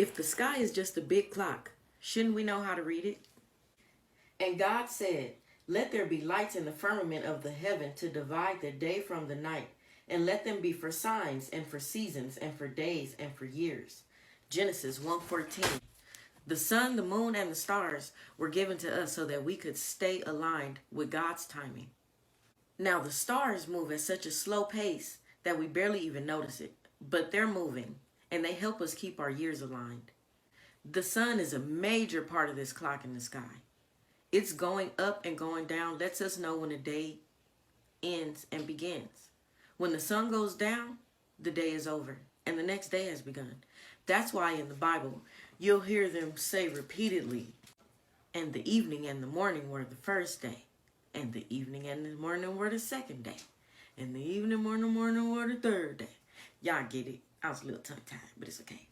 If the sky is just a big clock, shouldn't we know how to read it? And God said, "Let there be lights in the firmament of the heaven to divide the day from the night, and let them be for signs and for seasons and for days and for years." Genesis 1:14. The sun, the moon, and the stars were given to us so that we could stay aligned with God's timing. Now, the stars move at such a slow pace that we barely even notice it, but they're moving, and they help us keep our years aligned. The sun is a major part of this clock in the sky. Its going up and going down lets us know when a day ends and begins. When the sun goes down, the day is over, and the next day has begun. That's why in the Bible, you'll hear them say repeatedly, "And the evening and the morning were the first day, and the evening and the morning were the second day, and the evening and morning were the third day." Y'all get it. I was a little tongue-tied, but it's okay.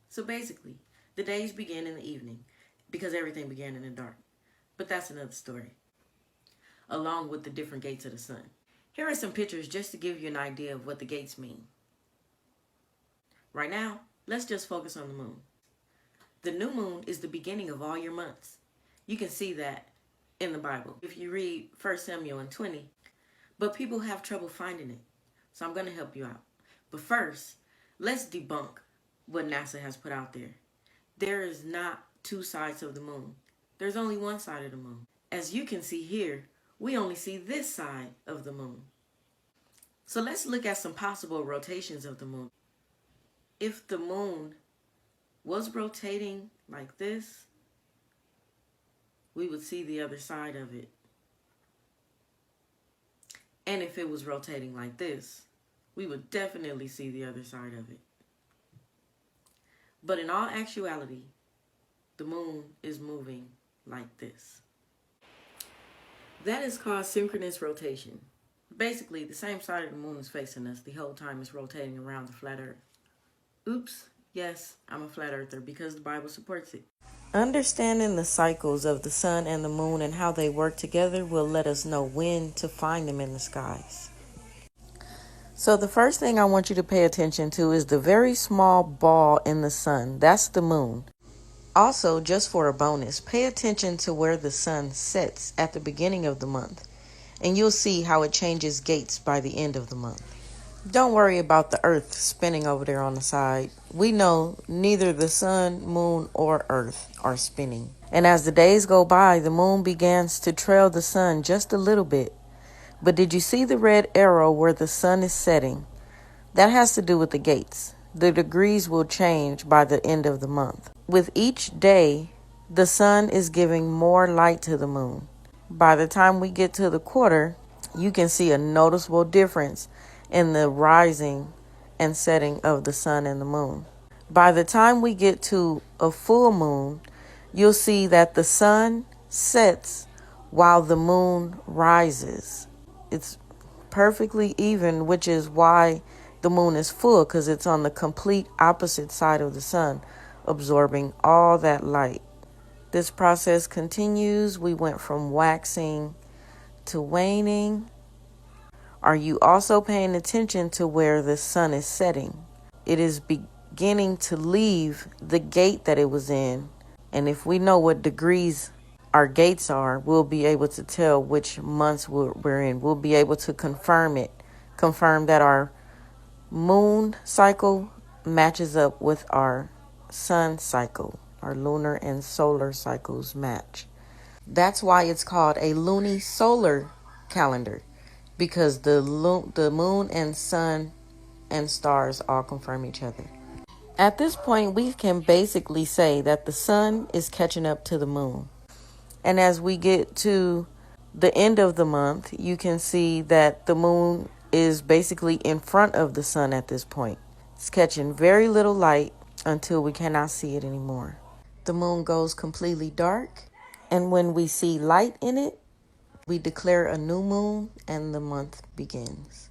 So basically, the days begin in the evening because everything began in the dark. But that's another story, along with the different gates of the sun. Here are some pictures just to give you an idea of what the gates mean. Right now, let's just focus on the moon. The new moon is the beginning of all your months. You can see that in the Bible if you read 1 Samuel and 20, but people have trouble finding it. So I'm going to help you out. But first, let's debunk what NASA has put out there. There is not two sides of the moon. There's only one side of the moon. As you can see here, we only see this side of the moon. So let's look at some possible rotations of the moon. If the moon was rotating like this, we would see the other side of it. And if it was rotating like this, we would definitely see the other side of it. But in all actuality, the moon is moving like this. That is called synchronous rotation. Basically, the same side of the moon is facing us the whole time it's rotating around the flat earth. Oops, yes, I'm a flat earther because the Bible supports it. Understanding the cycles of the sun and the moon and how they work together will let us know when to find them in the skies. So the first thing I want you to pay attention to is the very small ball in the sun. That's the moon. Also, just for a bonus, pay attention to where the sun sets at the beginning of the month, and you'll see how it changes gates by the end of the month. Don't worry about the earth spinning over there on the side. We know neither the sun, moon, or earth are spinning. And as the days go by, the moon begins to trail the sun just a little bit. But did you see the red arrow where the sun is setting? That has to do with the gates. The degrees will change by the end of the month. With each day, the sun is giving more light to the moon. By the time we get to the quarter, you can see a noticeable difference in the rising and setting of the sun and the moon. By the time we get to a full moon, you'll see that the sun sets while the moon rises. It's perfectly even, which is why the moon is full, because it's on the complete opposite side of the sun, absorbing all that light. This process continues. We went from waxing to waning. Are you also paying attention to where the sun is setting? It is beginning to leave the gate that it was in. And if we know what degrees our gates are, we'll be able to tell which months we're in. We'll be able to confirm that our moon cycle matches up with our sun cycle. Our lunar and solar cycles match. That's why it's called a lunisolar calendar, because the moon and sun and stars all confirm each other. At this point, we can basically say that the sun is catching up to the moon. And as we get to the end of the month, you can see that the moon is basically in front of the sun at this point. It's catching very little light until we cannot see it anymore. The moon goes completely dark, and when we see light in it, we declare a new moon and the month begins.